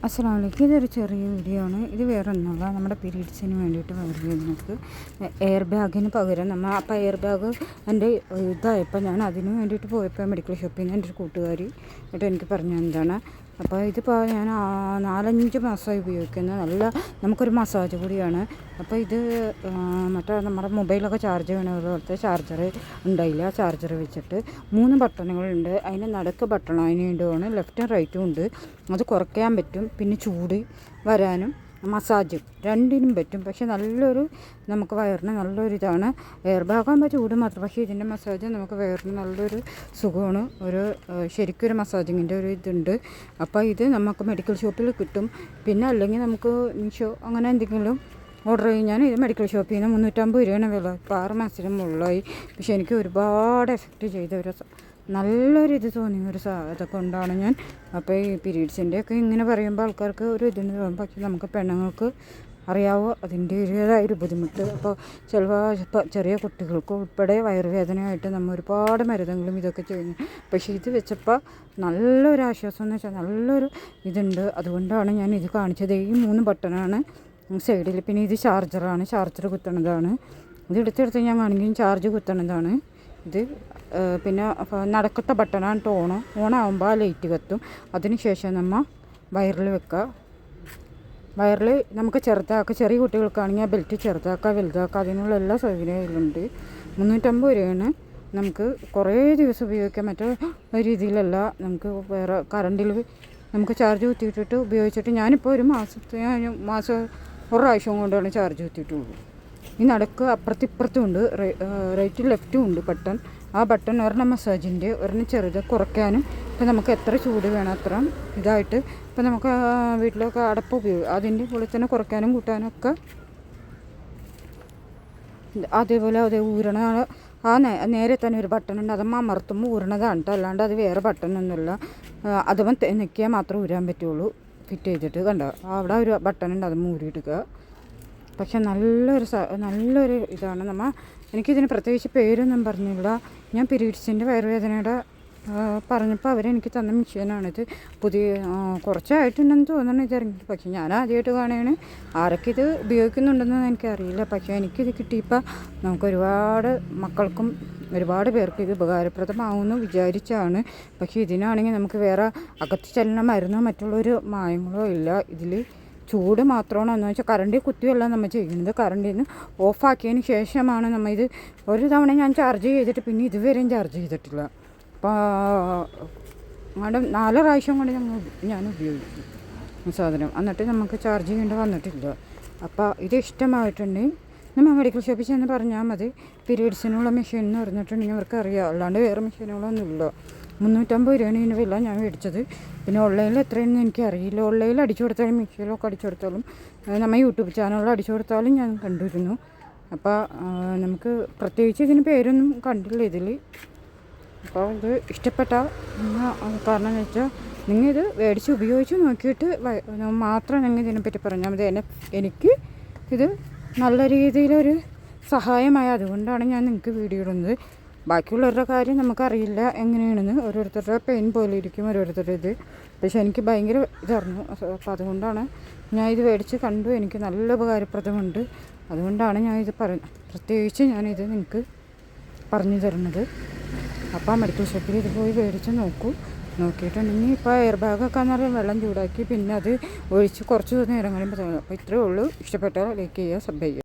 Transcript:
അസ്സലാമലൈക്കും. ഇതൊരു ചെറിയ വീഡിയോ ആണ്. ഇത് വേറെ ഒന്നുമല്ല, നമ്മുടെ പീരീഡ്സിന് വേണ്ടിയിട്ട് നമുക്ക് എയർ ബാഗിന് പകരം അപ്പോൾ എയർ ബാഗ് എൻ്റെ ഇതായപ്പോൾ ഞാൻ അതിന് വേണ്ടിയിട്ട് പോയപ്പോൾ മെഡിക്കൽ ഷോപ്പിൽ നിന്ന് എൻ്റെ ഒരു കൂട്ടുകാരി എന്നിട്ട് എനിക്ക് പറഞ്ഞു എന്താണ്, അപ്പോൾ ഇതിപ്പോൾ ഞാൻ 4-5 മാസമായി ഉപയോഗിക്കുന്ന നമുക്കൊരു മസാജ് കൂടിയാണ്. അപ്പോൾ ഇത് മറ്റേ നമ്മുടെ മൊബൈലൊക്കെ ചാർജ് ചെയ്യണ പോലത്തെ ചാർജർ ഉണ്ടായില്ല. ചാർജർ വെച്ചിട്ട് 3 ബട്ടണുകളുണ്ട്. അതിന് നടുക്ക് ബട്ടൺ അതിന് വേണ്ടിയാണ്, ലെഫ്റ്റും റൈറ്റും ഉണ്ട്. അത് കുറയ്ക്കാൻ പറ്റും, പിന്നെ ചൂട് വരാനും മസാജും രണ്ടിനും പറ്റും. പക്ഷേ നമുക്ക് വയറിന് നല്ലൊരു ഇതാണ്. എയർ ബാഗാകുമ്പോൾ ചൂട് മാത്രം, പക്ഷേ ഇതിൻ്റെ മസാജ് നമുക്ക് വയറിന് നല്ലൊരു സുഖമാണ്. ശരിക്കൊരു മസാജിങ്ങിൻ്റെ ഒരു ഇതുണ്ട്. അപ്പോൾ ഇത് നമുക്ക് മെഡിക്കൽ ഷോപ്പിൽ കിട്ടും. പിന്നെ അല്ലെങ്കിൽ നമുക്ക് മീഷോ അങ്ങനെ എന്തെങ്കിലും ഓർഡർ കഴിഞ്ഞാൽ ഇത് മെഡിക്കൽ ഷോപ്പിൽ നിന്ന് 350 രൂപയാണ് വില. ഇപ്പോൾ 6 മാസത്തിന് മുകളിലായി. പക്ഷേ എനിക്ക് ഒരുപാട് എഫക്റ്റ് ചെയ്ത നല്ലൊരിത് തോന്നിയ ഇതൊക്കെ കൊണ്ടാണ് ഞാൻ. അപ്പോൾ ഈ പീരീഡ്സിൻ്റെയൊക്കെ ഇങ്ങനെ പറയുമ്പോൾ ആൾക്കാർക്ക് ഒരു ഇതിന് തോന്നും, പക്ഷേ നമുക്ക് പെണ്ണുങ്ങൾക്ക് അറിയാവോ അതിൻ്റേതായൊരു ബുദ്ധിമുട്ട്. അപ്പോൾ ചിലപ്പോൾ ചെറിയ കുട്ടികൾക്ക് ഉൾപ്പെടെ വയറുവേദനയായിട്ട് നമ്മൾ ഒരുപാട് മരുന്നുകളും ഇതൊക്കെ ചെയ്യുന്നു. പക്ഷേ ഇത് വെച്ചപ്പോൾ നല്ലൊരു ആശ്വാസം എന്ന് വെച്ചാൽ നല്ലൊരു ഇതുണ്ട്. അതുകൊണ്ടാണ് ഞാൻ ഇത് കാണിച്ചത്. ഈ 3 ബട്ടണാണ് സൈഡിൽ. പിന്നെ ഇത് ചാർജറാണ്, ചാർജർ കുത്തണതാണ്. ഇത് എടുത്തെടുത്ത് ഞാൻ കാണിക്കും, ചാർജ് കുത്തണതാണ് ഇത്. പിന്നെ നടക്കത്തെ ബട്ടണാണ് ഓണാകുമ്പോൾ ആ ലൈറ്റ് കത്തും. അതിന് ശേഷം നമ്മൾ വയറിൽ വെക്കുക. വയറിൽ നമുക്ക് ചെറിയ കുട്ടികൾക്കാണെങ്കിൽ ബെൽറ്റ് ചെറുതാക്കുക, വലുതാക്കുക, അതിനുള്ള എല്ലാ സൗകര്യങ്ങളുണ്ട്. 350 രൂപയാണ്. നമുക്ക് കുറേ ദിവസം ഉപയോഗിക്കാൻ മറ്റേ രീതിയിലല്ല, നമുക്ക് വേറെ കറണ്ടിൽ നമുക്ക് ചാർജ് കുത്തിയിട്ടിട്ട് ഉപയോഗിച്ചിട്ട് ഞാനിപ്പോൾ ഒരു മാസം ഒരാഴ്ച കൊണ്ടാണ് ചാർജ് കുത്തിയിട്ടുള്ളൂ. ഈ നടക്ക് അപ്പുറത്തും ഉണ്ട്, റൈറ്റും ലെഫ്റ്റും ഉണ്ട് ബട്ടൺ. ആ ബട്ടൺ ഒരെണ്ണം മസാജിൻ്റെ, ഒരെണ്ണം ചെറുത് കുറയ്ക്കാനും. ഇപ്പം നമുക്ക് എത്ര ചൂട് വേണം അത്ര ഇതായിട്ട്. ഇപ്പം നമുക്ക് വീട്ടിലൊക്കെ അടപ്പ് അതിൻ്റെ പോലെ തന്നെ കുറയ്ക്കാനും കൂട്ടാനും ഒക്കെ. അതേപോലെ ഊരണ നേരെ തന്നെ ഒരു ബട്ടൺ ഉണ്ട്. അതമ്മ അമർത്തുമ്പോൾ ഊരണതാണ് കേട്ടോ, അല്ലാണ്ട് അത് വേറെ ബട്ടണൊന്നുമില്ല. അതമ്മ നിൽക്കിയാൽ മാത്രമേ ഊരാൻ പറ്റുള്ളൂ. ഫിറ്റ് ചെയ്തിട്ട് കണ്ടോ, അവിടെ ഒരു ബട്ടൺ ഉണ്ട്, അതമ്മ ഊരിയെടുക്കുക. പക്ഷെ നല്ലൊരു ഇതാണ്. എനിക്കിതിന് പ്രത്യേകിച്ച് പേരൊന്നും പറഞ്ഞില്ല. ഞാൻ പീരീഡ്സിൻ്റെ വയറുവേദനയുടെ പറഞ്ഞപ്പോൾ അവരെനിക്ക് തന്ന മെഷീനാണിത്. കുറച്ചായിട്ടുണ്ടെന്ന് തോന്നണം ഇത് ഇറങ്ങിയിട്ട്. പക്ഷേ ഞാൻ ആദ്യമായിട്ട് കാണുകയാണ്. ആരൊക്കെ ഇത് ഉപയോഗിക്കുന്നുണ്ടെന്ന് എനിക്കറിയില്ല. പക്ഷേ എനിക്കിത് കിട്ടിയപ്പോൾ നമുക്ക് മക്കൾക്കും ഒരുപാട് പേർക്ക് ഇത് ഉപകാരപ്രദമാവുമെന്ന് വിചാരിച്ചാണ്. പക്ഷേ ഇതിനാണെങ്കിൽ നമുക്ക് വേറെ അകത്ത് ചെല്ലുന്ന മരുന്നോ മറ്റുള്ളൊരു മായങ്ങളോ ഇല്ല. ഇതിൽ ചൂട് മാത്രമാണ്. എന്ന് വെച്ചാൽ കറണ്ടിൽ കുത്തിയല്ല നമ്മൾ ചെയ്യുന്നത്. കറണ്ടിൽ നിന്ന് ഓഫാക്കിയതിന് ശേഷമാണ് ഇത്. ഒരു തവണ ഞാൻ ചാർജ് ചെയ്തിട്ട് പിന്നെ ഇതുവരെയും ചാർജ് ചെയ്തിട്ടില്ല. അപ്പോൾ അങ്ങോട്ട് 4 പ്രാവശ്യം കൊണ്ട് ഞാൻ ഉപയോഗിക്കും സാധനം. എന്നിട്ട് നമുക്ക് ചാർജ് ചെയ്യേണ്ടി വന്നിട്ടില്ല. അപ്പോൾ ഇത് ഇഷ്ടമായിട്ടുണ്ടെങ്കിൽ നമ്മൾ മെഡിക്കൽ ഷോപ്പിൽ ചെന്ന് പറഞ്ഞാൽ മതി. പീരീഡ്സിനുള്ള മെഷീൻ എന്ന് പറഞ്ഞിട്ടുണ്ടെങ്കിൽ അവർക്ക് അറിയാം. അല്ലാണ്ട് വേറെ മെഷീനുകളൊന്നുമില്ല. 350 രൂപയാണ് ഇതിന് വില ഞാൻ മേടിച്ചത്. പിന്നെ ഓൺലൈനിൽ എത്രയെന്ന് എനിക്കറിയില്ല. ഓൺലൈനിൽ അടിച്ചു കൊടുത്താലും മീഷോയിലൊക്കെ അടിച്ചു കൊടുത്താലും നമ്മൾ യൂട്യൂബ് ചാനലിൽ അടിച്ചു കൊടുത്താലും ഞാൻ കണ്ടിരുന്നു. അപ്പോൾ നമുക്ക് പ്രത്യേകിച്ച് ഇതിന് പേരൊന്നും കണ്ടില്ല ഇതിൽ. അപ്പോൾ ഇത് ഇഷ്ടപ്പെട്ട കാരണം എന്ന് വെച്ചാൽ നിങ്ങൾ ഇത് മേടിച്ച് ഉപയോഗിച്ച് നോക്കിയിട്ട് മാത്രം നിങ്ങൾ ഇതിനെപ്പറ്റി പറഞ്ഞാൽ മതി. എനിക്ക് ഇത് നല്ല രീതിയിലൊരു സഹായമായ, അതുകൊണ്ടാണ് ഞാൻ നിങ്ങൾക്ക് വീഡിയോ ഇടുന്നത്. ബാക്കിയുള്ളവരുടെ കാര്യം നമുക്കറിയില്ല എങ്ങനെയാണെന്ന്. ഓരോരുത്തരുടെ പെയിൻ പോലെ ഇരിക്കും ഓരോരുത്തരുടെ ഇത്. പക്ഷേ എനിക്ക് ഭയങ്കര ഇതറിഞ്ഞു. അപ്പോൾ അതുകൊണ്ടാണ് ഞാൻ ഇത് മേടിച്ച് കണ്ടു. എനിക്ക് നല്ല ഉപകാരപ്രദമുണ്ട്. അതുകൊണ്ടാണ് ഞാനിത് പ്രത്യേകിച്ച് ഞാനിത് നിങ്ങൾക്ക് പറഞ്ഞു തരുന്നത്. അപ്പോൾ മെഡിക്കൽ ഷോപ്പിൽ ഇത് പോയി മേടിച്ച് നോക്കിയിട്ടുണ്ടെങ്കിൽ ഇപ്പോൾ എയർ ബാഗൊക്കെ എന്ന് പറഞ്ഞാൽ വെള്ളം ചൂടാക്കി പിന്നെ അത് ഒഴിച്ച് കുറച്ച് നേരം കഴിയുമ്പോൾ. അപ്പോൾ ഇത്രയേ ഉള്ളൂ. ഇഷ്ടപ്പെട്ടാൽ ലൈക്ക് ചെയ്യുക, സബ് ചെയ്യുക.